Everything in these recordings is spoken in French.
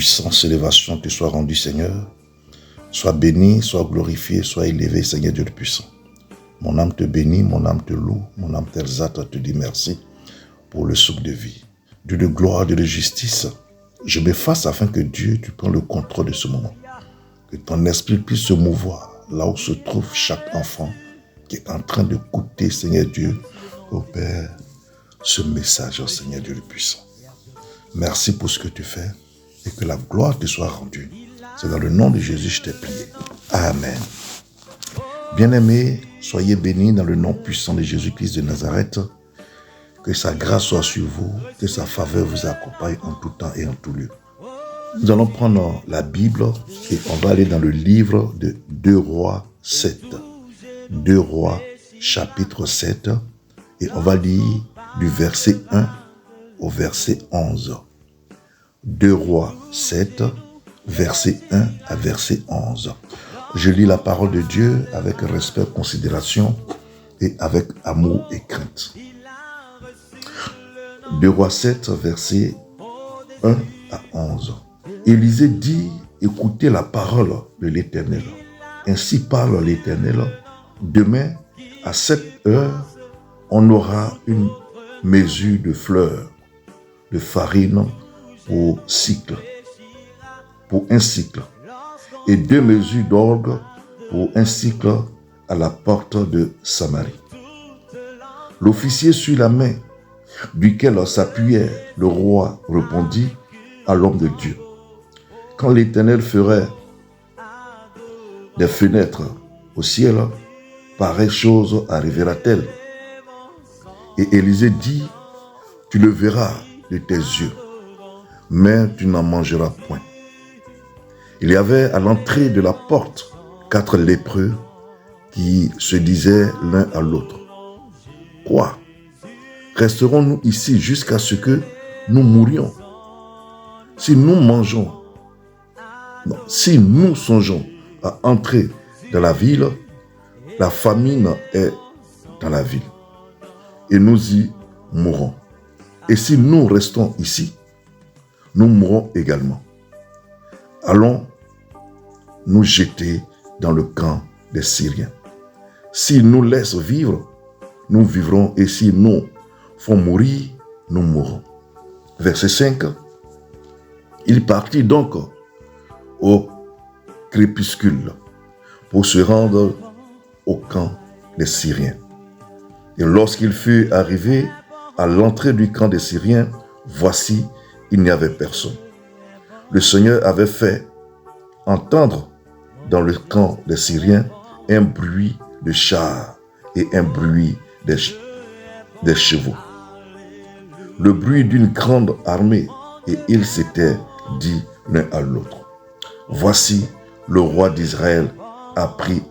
puissance, élévation te soit rendue, Seigneur. Sois béni, sois glorifié, sois élevé, Seigneur Dieu le puissant. Mon âme te bénit, mon âme te loue, mon âme t'exalte, te dit merci pour le souffle de vie. Dieu de gloire, Dieu de justice, je m'efface afin que Dieu, tu prends le contrôle de ce moment. Que ton esprit puisse se mouvoir là où se trouve chaque enfant qui est en train d'écouter, Seigneur Dieu, au Père, ce message, au Seigneur Dieu le puissant. Merci pour ce que tu fais et que la gloire te soit rendue. C'est dans le nom de Jésus que je t'ai prié. Amen. Bien-aimés, soyez bénis dans le nom puissant de Jésus-Christ de Nazareth. Que sa grâce soit sur vous, que sa faveur vous accompagne en tout temps et en tout lieu. Nous allons prendre la Bible et on va aller dans le livre de 2 Rois 7. 2 Rois chapitre 7 et on va lire du verset 1 au verset 11. 2 Rois 7, verset 1 à verset 11. Je lis la parole de Dieu avec respect, considération et avec amour et crainte. 2 Rois 7, verset 1 à 11. Élisée dit, écoutez la parole de l'Éternel. Ainsi parle l'Éternel. Demain, à cette heure, on aura une mesure de fleurs, de farine pour un cycle, et 2 mesures d'orge pour un cycle à la porte de Samarie. L'officier suit la main duquel s'appuyait le roi répondit à l'homme de Dieu. Quand l'Éternel ferait des fenêtres au ciel, pareille chose arrivera-t-elle? Et Élisée dit, tu le verras de tes yeux, mais tu n'en mangeras point. Il y avait à l'entrée de la porte 4 lépreux qui se disaient l'un à l'autre. Quoi? Resterons-nous ici jusqu'à ce que nous mourions? Si nous songeons à entrer dans la ville, la famine est dans la ville, et nous y mourrons. Et si nous restons ici, nous mourrons également. Allons nous jeter dans le camp des Syriens. S'ils nous laissent vivre, nous vivrons, et s'ils nous font mourir, nous mourrons. Verset 5. Il partit donc au crépuscule pour se rendre au camp des Syriens. Et lorsqu'il fut arrivé à l'entrée du camp des Syriens, voici, il n'y avait personne. Le Seigneur avait fait entendre dans le camp des Syriens un bruit de chars et un bruit des chevaux. Le bruit d'une grande armée, et ils s'étaient dit l'un à l'autre. Voici, le roi d'Israël a pris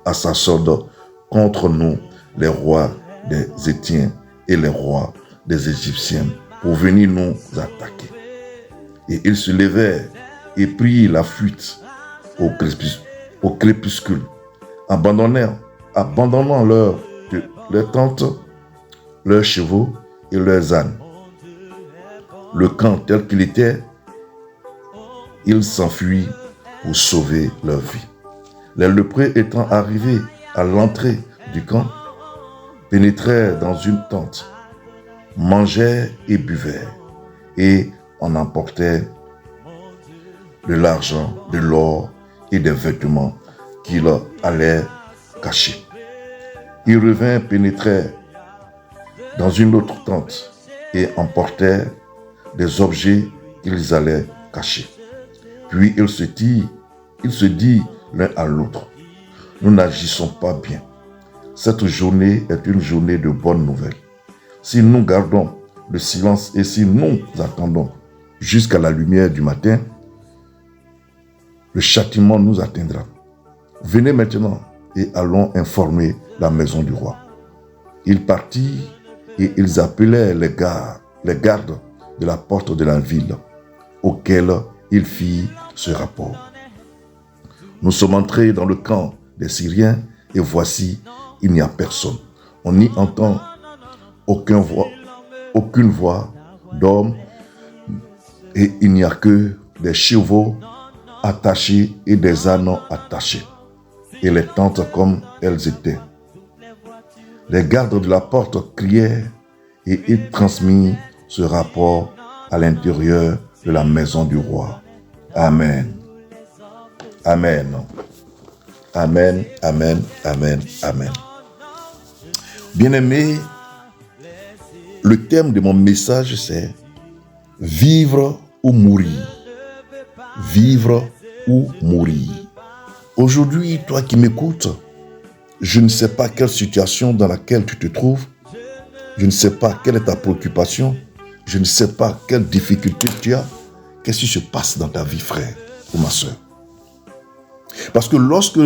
à sa sorte contre nous les rois des Héthiens et les rois des Égyptiens pour venir nous attaquer. Et ils se levèrent et prirent la fuite au crépuscule, abandonnant leurs tentes, leurs chevaux et leurs ânes. Le camp tel qu'il était, ils s'enfuient pour sauver leur vie. Les lépreux étant arrivés à l'entrée du camp, pénétrèrent dans une tente, mangeaient et buvaient, et en emportaient de l'argent, de l'or et des vêtements qu'ils allaient cacher. Ils revinrent, pénétrèrent dans une autre tente et emportèrent des objets qu'ils allaient cacher. Puis ils se disent l'un à l'autre, nous n'agissons pas bien. Cette journée est une journée de bonnes nouvelles. Si nous gardons le silence et si nous attendons jusqu'à la lumière du matin, le châtiment nous atteindra. Venez maintenant et allons informer la maison du roi. Ils partirent et ils appelèrent les gardes de la porte de la ville, auxquels ils firent ce rapport. Nous sommes entrés dans le camp des Syriens et voici, il n'y a personne. On n'y entend aucune voix d'homme et il n'y a que des chevaux attachés et des ânes attachés, et les tentes comme elles étaient. Les gardes de la porte crièrent et ils transmirent ce rapport à l'intérieur de la maison du roi. Amen. Amen. Amen, amen, amen, amen. Bien-aimés, le thème de mon message, c'est vivre ou mourir. Vivre ou mourir. Aujourd'hui, toi qui m'écoutes, je ne sais pas quelle situation dans laquelle tu te trouves. Je ne sais pas quelle est ta préoccupation. Je ne sais pas quelle difficulté tu as. Qu'est-ce qui se passe dans ta vie, frère ou ma soeur? Parce que lorsque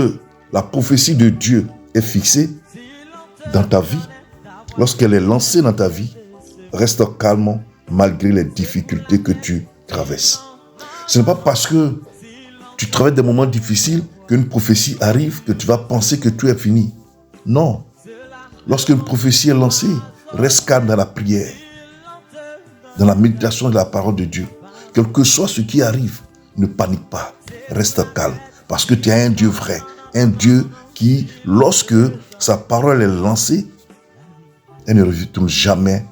la prophétie de Dieu est fixée dans ta vie, lorsqu'elle est lancée dans ta vie, reste calme malgré les difficultés que tu traverses. Ce n'est pas parce que tu traverses des moments difficiles qu'une prophétie arrive que tu vas penser que tout est fini. Non. Lorsqu'une prophétie est lancée, reste calme dans la prière, dans la méditation de la parole de Dieu. Quel que soit ce qui arrive, ne panique pas, reste calme. Parce que tu as un Dieu vrai, un Dieu qui, lorsque sa parole est lancée, elle ne retourne jamais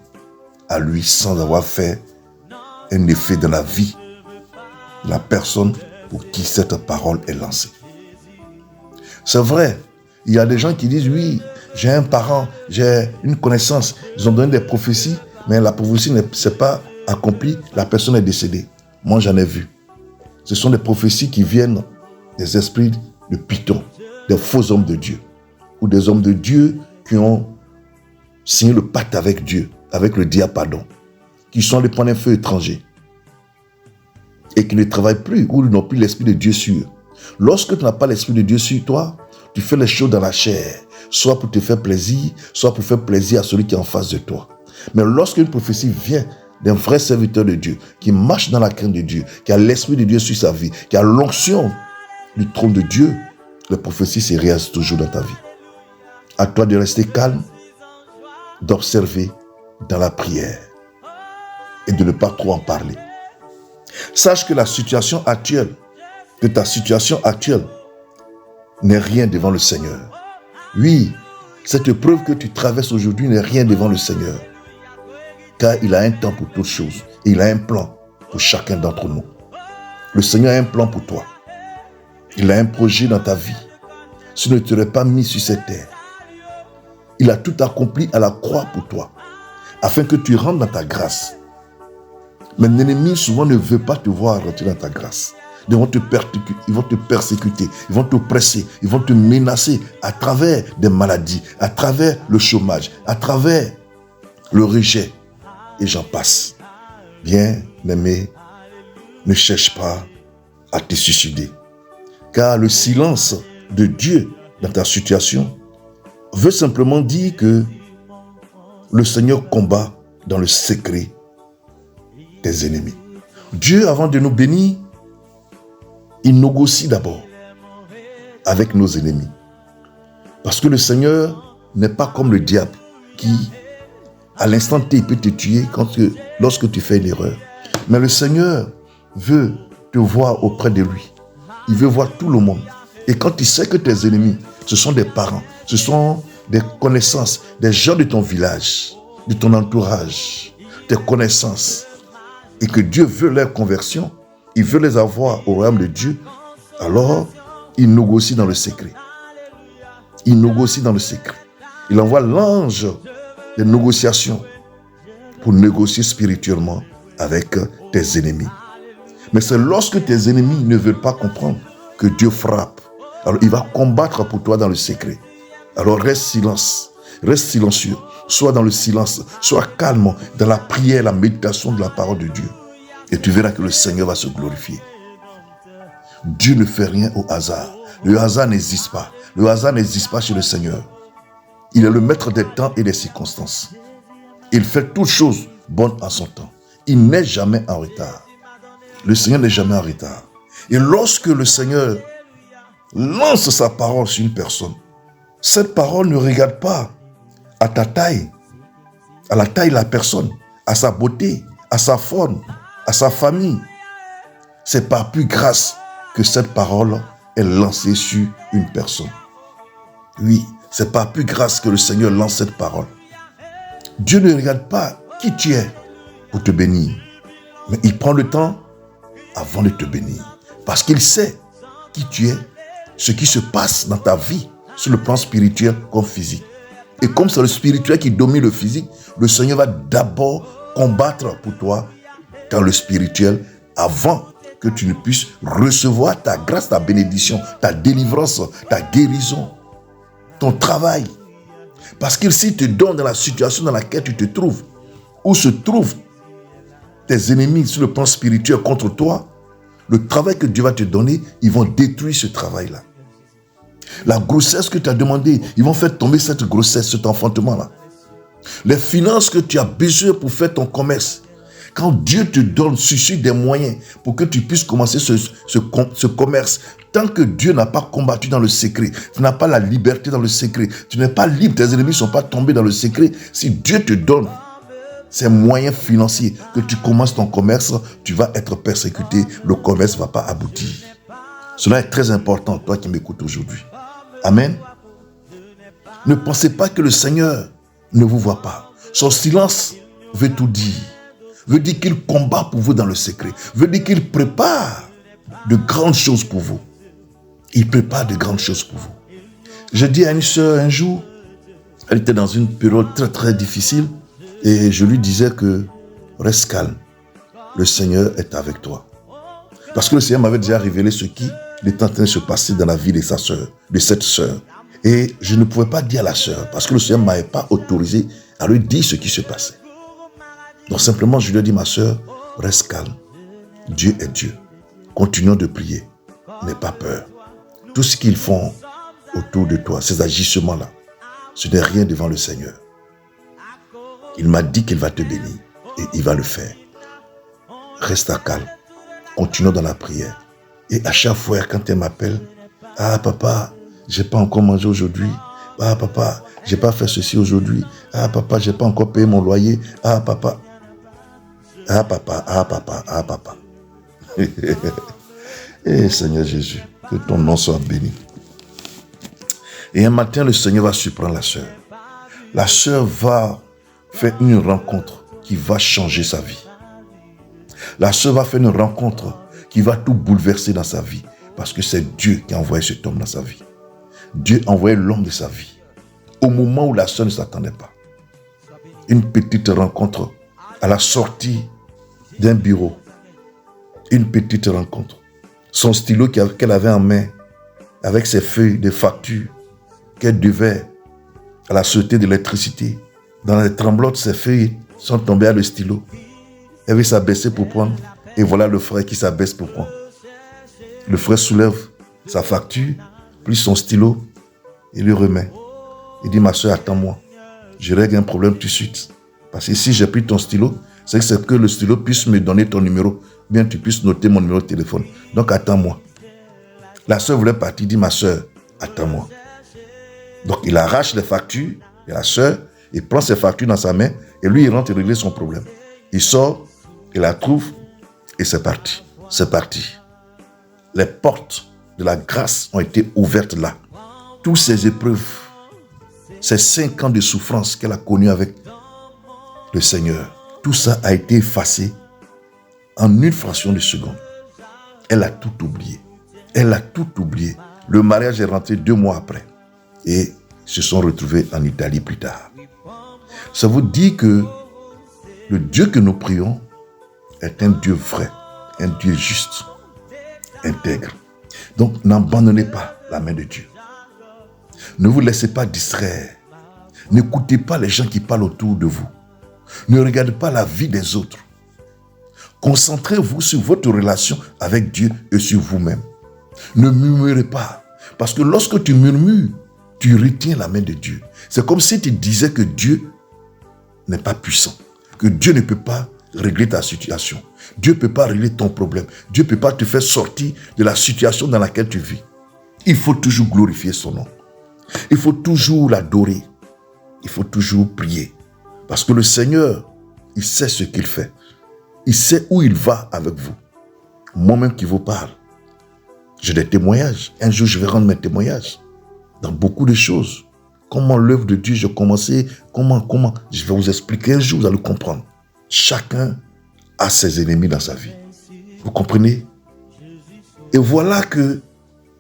à lui sans avoir fait un effet dans la vie de la personne pour qui cette parole est lancée. C'est vrai, il y a des gens qui disent, oui, j'ai un parent, j'ai une connaissance, ils ont donné des prophéties, mais la prophétie ne s'est pas accomplie, la personne est décédée. Moi, j'en ai vu. Ce sont des prophéties qui viennent des esprits de Python, des faux hommes de Dieu, ou des hommes de Dieu qui ont signé le pacte avec Dieu, avec le diable, pardon, qui sont allés prendre un feu étranger et qui ne travaillent plus, ou n'ont plus l'esprit de Dieu sur eux. Lorsque tu n'as pas l'esprit de Dieu sur toi, tu fais les choses dans la chair, soit pour te faire plaisir, soit pour faire plaisir à celui qui est en face de toi. Mais lorsqu'une prophétie vient d'un vrai serviteur de Dieu, qui marche dans la crainte de Dieu, qui a l'esprit de Dieu sur sa vie, qui a l'onction du trône de Dieu, les prophéties se réalisent toujours dans ta vie. À toi de rester calme, d'observer dans la prière et de ne pas trop en parler. Sache que la situation actuelle, que ta situation actuelle n'est rien devant le Seigneur. Oui, cette épreuve que tu traverses aujourd'hui n'est rien devant le Seigneur. Car il a un temps pour toutes choses. Et il a un plan pour chacun d'entre nous. Le Seigneur a un plan pour toi. Il a un projet dans ta vie. Tu ne t'aurais pas mis sur cette terre. Il a tout accompli à la croix pour toi, afin que tu rentres dans ta grâce. Mais l'ennemi souvent ne veut pas te voir rentrer dans ta grâce. Ils vont te persécuter, ils vont t'oppresser, ils vont te menacer à travers des maladies, à travers le chômage, à travers le rejet. Et j'en passe. Bien-aimé, ne cherche pas à te suicider. Car le silence de Dieu dans ta situation veut simplement dire que le Seigneur combat dans le secret des ennemis. Dieu, avant de nous bénir, il négocie d'abord avec nos ennemis. Parce que le Seigneur n'est pas comme le diable qui, à l'instant T, il peut te tuer lorsque tu fais une erreur. Mais le Seigneur veut te voir auprès de lui. Il veut voir tout le monde. Et quand il sait que tes ennemis, ce sont des parents, ce sont des connaissances, des gens de ton village, de ton entourage, tes connaissances, et que Dieu veut leur conversion, il veut les avoir au royaume de Dieu, alors il négocie dans le secret. Il négocie dans le secret. Il envoie l'ange des négociations pour négocier spirituellement avec tes ennemis. Mais c'est lorsque tes ennemis ne veulent pas comprendre que Dieu frappe. Alors il va combattre pour toi dans le secret. Alors reste silencieux. Sois dans le silence, sois calme dans la prière, la méditation de la parole de Dieu. Et tu verras que le Seigneur va se glorifier. Dieu ne fait rien au hasard. Le hasard n'existe pas. Le hasard n'existe pas chez le Seigneur. Il est le maître des temps et des circonstances. Il fait toutes choses bonnes en son temps. Il n'est jamais en retard. Le Seigneur n'est jamais en retard. Et lorsque le Seigneur lance sa parole sur une personne, cette parole ne regarde pas à ta taille, à la taille de la personne, à sa beauté, à sa forme, à sa famille. c'est par plus grâce que cette parole est lancée sur une personne. Oui, c'est par plus grâce que le Seigneur lance cette parole. Dieu ne regarde pas qui tu es pour te bénir, mais il prend le temps avant de te bénir. Parce qu'il sait qui tu es, ce qui se passe dans ta vie sur le plan spirituel comme physique. Et comme c'est le spirituel qui domine le physique, le Seigneur va d'abord combattre pour toi dans le spirituel avant que tu ne puisses recevoir ta grâce, ta bénédiction, ta délivrance, ta guérison, ton travail. Parce qu'il s'il te donne dans la situation dans laquelle tu te trouves, où se trouvent tes ennemis sur le plan spirituel contre toi, le travail que Dieu va te donner, ils vont détruire ce travail-là. La grossesse que tu as demandé, ils vont faire tomber cette grossesse, cet enfantement-là. Les finances que tu as besoin pour faire ton commerce, quand Dieu te donne, suscite des moyens pour que tu puisses commencer ce commerce, tant que Dieu n'a pas combattu dans le secret, tu n'as pas la liberté dans le secret, tu n'es pas libre, tes ennemis ne sont pas tombés dans le secret, si Dieu te donne ces moyens financiers, que tu commences ton commerce, tu vas être persécuté, le commerce ne va pas aboutir. Cela est très important, toi qui m'écoutes aujourd'hui. Amen. Ne pensez pas que le Seigneur ne vous voit pas. Son silence veut tout dire. Veut dire qu'il combat pour vous dans le secret. Veut dire qu'il prépare de grandes choses pour vous. Il prépare de grandes choses pour vous. Je dis à une sœur un jour, elle était dans une période très très difficile et je lui disais que reste calme. Le Seigneur est avec toi. Parce que le Seigneur m'avait déjà révélé ce qui était en train de se passer dans la vie de sa sœur, de cette sœur. Et je ne pouvais pas dire à la sœur parce que le Seigneur ne m'avait pas autorisé à lui dire ce qui se passait. Donc simplement, je lui ai dit, ma sœur, reste calme. Dieu est Dieu. Continuons de prier. N'aie pas peur. Tout ce qu'ils font autour de toi, ces agissements-là, ce n'est rien devant le Seigneur. Il m'a dit qu'il va te bénir et il va le faire. Reste calme. Continuons dans la prière. Et à chaque fois, quand elle m'appelle, « Ah papa, j'ai pas encore mangé aujourd'hui. Ah papa, j'ai pas fait ceci aujourd'hui. Ah papa, j'ai pas encore payé mon loyer. Ah papa. » Ah papa, ah papa, ah papa. Eh Seigneur Jésus, que ton nom soit béni. Et un matin, le Seigneur va surprendre la sœur. La sœur va faire une rencontre qui va changer sa vie. La sœur va faire une rencontre qui va tout bouleverser dans sa vie. Parce que c'est Dieu qui a envoyé cet homme dans sa vie. Dieu a envoyé l'homme de sa vie. Au moment où la sœur ne s'attendait pas. Une petite rencontre à la sortie d'un bureau. Une petite rencontre. Son stylo qu'elle avait en main, avec ses feuilles de facture qu'elle devait à la société d'électricité. Dans les tremblotes, ses feuilles sont tombées à le stylo. Elle veut s'abaisser pour prendre. Et voilà le frère qui s'abaisse pour prendre. Le frère soulève sa facture, puis son stylo, et lui remet. Il dit, ma soeur, attends-moi. Je règle un problème tout de suite. Parce que si j'ai pris ton stylo, c'est que le stylo puisse me donner ton numéro, bien tu puisses noter mon numéro de téléphone. Donc attends-moi. La soeur voulait partir, dit, ma soeur, attends-moi. Donc il arrache les factures de la soeur, il prend ses factures dans sa main, et lui il rentre et régler son problème. Il sort, il la trouve, et c'est parti. C'est parti. Les portes de la grâce ont été ouvertes là. Toutes ces épreuves, ces 5 ans de souffrance qu'elle a connues avec le Seigneur, tout ça a été effacé en une fraction de seconde. Elle a tout oublié. Elle a tout oublié. Le mariage est rentré 2 mois après. Et se sont retrouvés en Italie plus tard. Ça vous dit que le Dieu que nous prions est un Dieu vrai, un Dieu juste, intègre. Donc n'abandonnez pas la main de Dieu. Ne vous laissez pas distraire. N'écoutez pas les gens qui parlent autour de vous. Ne regardez pas la vie des autres. Concentrez-vous sur votre relation avec Dieu et sur vous-même. Ne murmurez pas. Parce que lorsque tu murmures, tu retiens la main de Dieu. C'est comme si tu disais que Dieu n'est pas puissant. Que Dieu ne peut pas régler ta situation. Dieu ne peut pas régler ton problème. Dieu ne peut pas te faire sortir de la situation dans laquelle tu vis. Il faut toujours glorifier son nom. Il faut toujours l'adorer. Il faut toujours prier. Parce que le Seigneur, il sait ce qu'il fait. Il sait où il va avec vous. Moi-même qui vous parle, j'ai des témoignages. Un jour, je vais rendre mes témoignages dans beaucoup de choses. Comment l'œuvre de Dieu, j'ai commencé, comment. Je vais vous expliquer un jour, vous allez comprendre. Chacun a ses ennemis dans sa vie. Vous comprenez? Et voilà que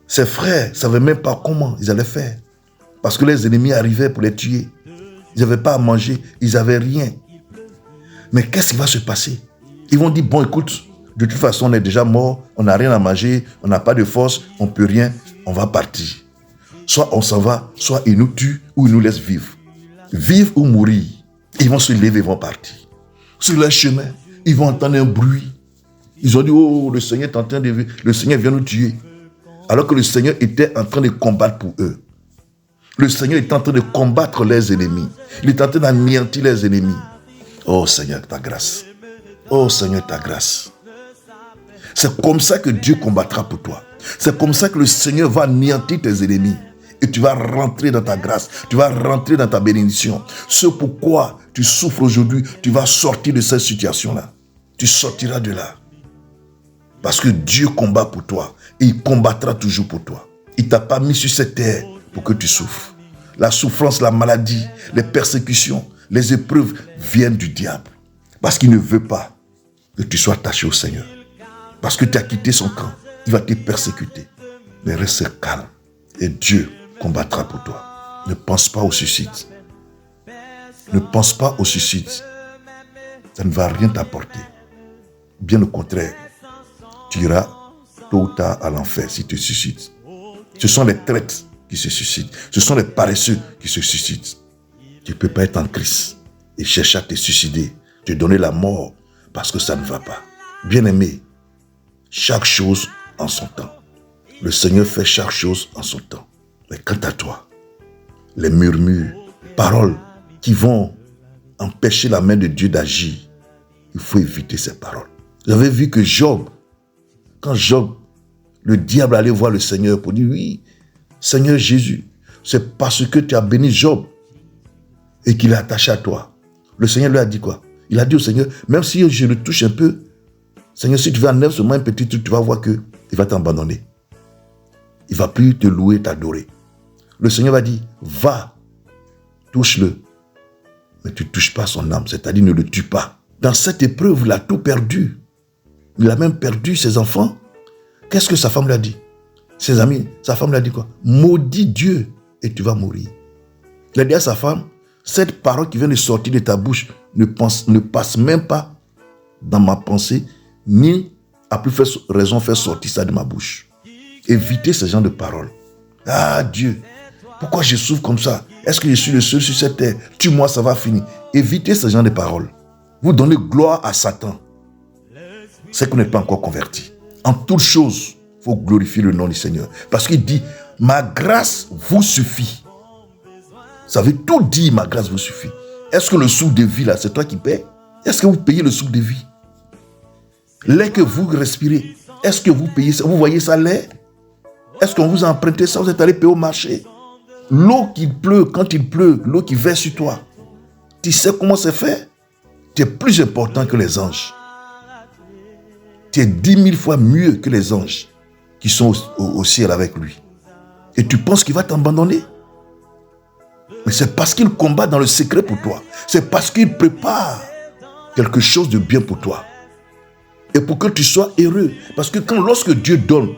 ses frères ne savaient même pas comment ils allaient faire. Parce que les ennemis arrivaient pour les tuer. Ils n'avaient pas à manger, ils n'avaient rien. Mais qu'est-ce qui va se passer? Ils vont dire, bon écoute, de toute façon on est déjà mort, on n'a rien à manger, on n'a pas de force, on ne peut rien, on va partir. Soit on s'en va, soit ils nous tuent ou ils nous laissent vivre. Vivre ou mourir. Ils vont se lever, ils vont partir. Sur leur chemin, ils vont entendre un bruit. Ils ont dit, oh, le Seigneur est en train de... Le Seigneur vient nous tuer. Alors que le Seigneur était en train de combattre pour eux. Le Seigneur est en train de combattre les ennemis. Il est en train d'anéantir les ennemis. Oh Seigneur, ta grâce. Oh Seigneur, ta grâce. C'est comme ça que Dieu combattra pour toi. C'est comme ça que le Seigneur va anéantir tes ennemis. Et tu vas rentrer dans ta grâce. Tu vas rentrer dans ta bénédiction. Ce pourquoi tu souffres aujourd'hui, tu vas sortir de cette situation-là. Tu sortiras de là. Parce que Dieu combat pour toi. Et il combattra toujours pour toi. Il ne t'a pas mis sur cette terre pour que tu souffres. La souffrance, la maladie, les persécutions, les épreuves viennent du diable. Parce qu'il ne veut pas que tu sois attaché au Seigneur. Parce que tu as quitté son camp. Il va te persécuter. Mais reste calme. Et Dieu combattra pour toi. Ne pense pas au suicide. Ne pense pas au suicide. Ça ne va rien t'apporter. Bien au contraire. Tu iras tôt ou tard à l'enfer si tu te suicides. Ce sont les traîtres qui se suicident. Ce sont les paresseux qui se suicident. Tu ne peux pas être en Christ et chercher à te suicider, te donner la mort parce que ça ne va pas. Bien-aimé, chaque chose en son temps. Le Seigneur fait chaque chose en son temps. Mais quant à toi, les murmures, paroles qui vont empêcher la main de Dieu d'agir, il faut éviter ces paroles. Vous avez vu que Job, quand Job, le diable allait voir le Seigneur pour dire, oui, Seigneur Jésus, c'est parce que tu as béni Job et qu'il est attaché à toi. Le Seigneur lui a dit quoi? Il a dit au Seigneur, même si je le touche un peu, Seigneur, si tu veux enlever seulement un petit truc, tu vas voir qu'il va t'abandonner. Il ne va plus te louer, t'adorer. Le Seigneur va dire, va, touche-le. Mais tu ne touches pas son âme, c'est-à-dire ne le tue pas. Dans cette épreuve, il a tout perdu. Il a même perdu ses enfants. Qu'est-ce que sa femme lui a dit? Ses amis, sa femme lui a dit quoi? Maudis Dieu et tu vas mourir. Il a dit à sa femme, cette parole qui vient de sortir de ta bouche ne passe même pas dans ma pensée, ni à plus raison faire sortir ça de ma bouche. Évitez ce genre de paroles. Ah Dieu, pourquoi je souffre comme ça? Est-ce que je suis le seul sur cette terre? Tue-moi, ça va finir. Évitez ce genre de paroles. Vous donnez gloire à Satan. C'est que vous n'êtes pas encore converti. En toutes choses, il faut glorifier le nom du Seigneur. Parce qu'il dit, ma grâce vous suffit. Ça veut tout dire, ma grâce vous suffit. Est-ce que le souffle de vie, là, c'est toi qui paies? Est-ce que vous payez le souffle de vie? L'air que vous respirez, est-ce que vous payez ça? Vous voyez ça, l'air? Est-ce qu'on vous a emprunté ça? Vous êtes allé payer au marché? L'eau qui pleut, quand il pleut, l'eau qui verse sur toi, tu sais comment c'est fait? Tu es plus important que les anges. Tu es 10 000 fois mieux que les anges qui sont au ciel avec lui. Et tu penses qu'il va t'abandonner? Mais c'est parce qu'il combat dans le secret pour toi. C'est parce qu'il prépare quelque chose de bien pour toi. Et pour que tu sois heureux. Parce que lorsque Dieu donne,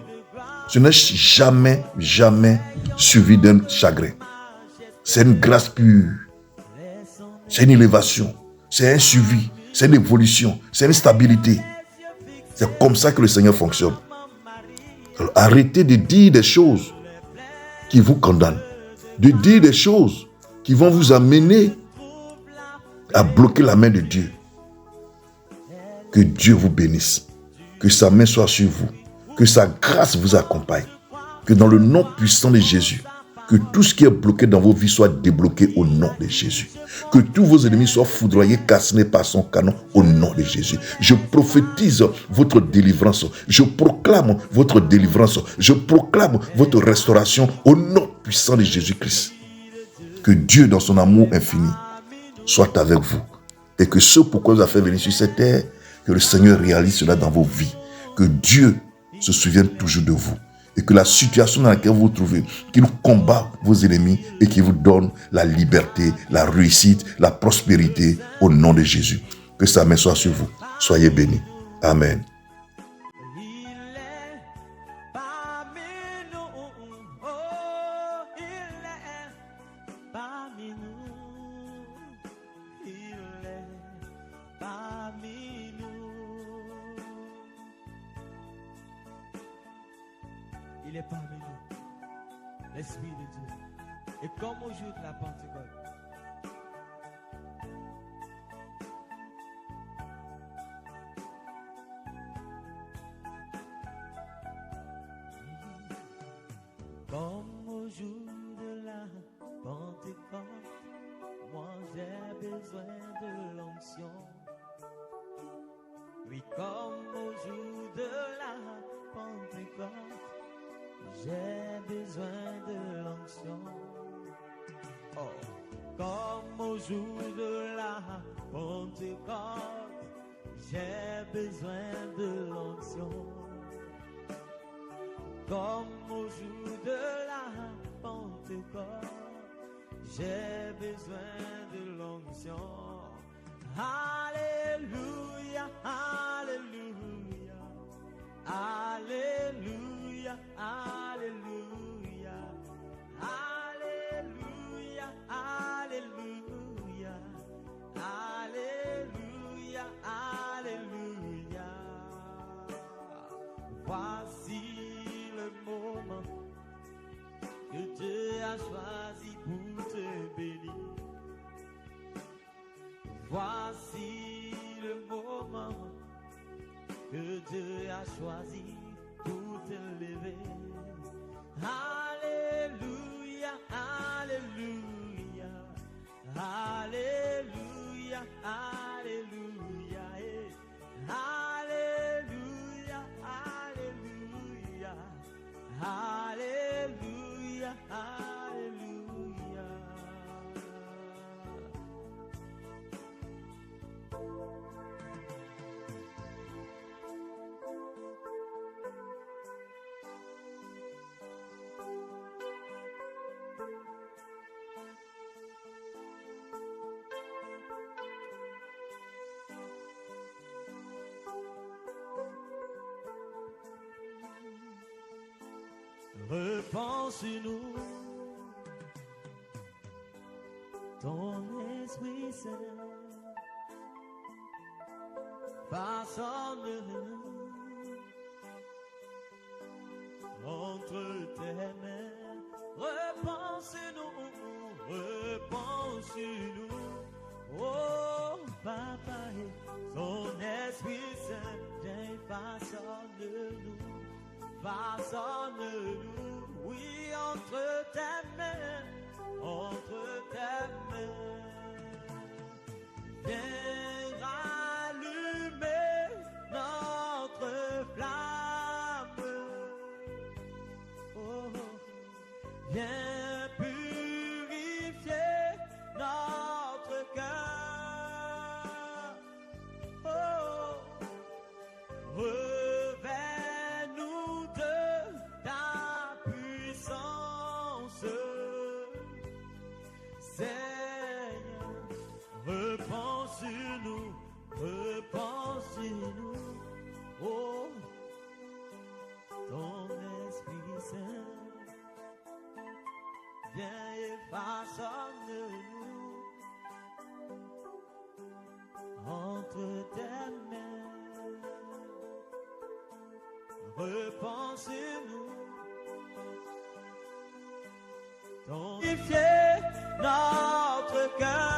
ce n'est jamais, jamais suivi d'un chagrin. C'est une grâce pure. C'est une élévation. C'est un suivi. C'est une évolution. C'est une stabilité. C'est comme ça que le Seigneur fonctionne. Alors, arrêtez de dire des choses qui vous condamnent. De dire des choses qui vont vous amener à bloquer la main de Dieu. Que Dieu vous bénisse. Que sa main soit sur vous. Que sa grâce vous accompagne. Que dans le nom puissant de Jésus, que tout ce qui est bloqué dans vos vies soit débloqué au nom de Jésus. Que tous vos ennemis soient foudroyés, cassés par son canon au nom de Jésus. Je prophétise votre délivrance. Je proclame votre délivrance. Je proclame votre restauration au nom puissant de Jésus-Christ. Que Dieu, dans son amour infini, soit avec vous. Et que ce pourquoi vous a fait venir sur cette terre, que le Seigneur réalise cela dans vos vies. Que Dieu se souvienne toujours de vous. Et que la situation dans laquelle vous vous trouvez, qu'il combat vos ennemis et qu'il vous donne la liberté, la réussite, la prospérité au nom de Jésus. Que sa main soit sur vous. Soyez bénis. Amen. Il est parmi nous, l'Esprit de Dieu. Et comme au jour de la Pentecôte, comme au jour de la Pentecôte, moi j'ai besoin de l'onction. Oui, comme au jour de la Pentecôte, j'ai besoin de l'onction. Oh, comme au jour de la Pentecôte, j'ai besoin de l'onction. Comme au jour de la Pentecôte, j'ai besoin de l'onction. Alléluia, alléluia, alléluia, alléluia, alléluia, alléluia, alléluia, alléluia. Voici le moment que Dieu a choisi pour te bénir. Voici le moment que Dieu a choisi pour te lever. Alléluia, alléluia, alléluia, alléluia, alléluia, alléluia, alléluia, alléluia. Repense-nous, ton Esprit Saint, façonne-nous entre tes mains. Repense-nous, repense-nous, oh Papa, ton Esprit Saint, viens façonne-nous. Façonne-nous, oui, entre tes mains, entre tes mains. Viens rallumer notre flamme. Oh, viens purifier notre cœur. Oh, repense-nous, repense-nous, oh, ton Esprit Saint, viens et façonne-nous entre tes mains. Repense-nous, ton purifier notre cœur.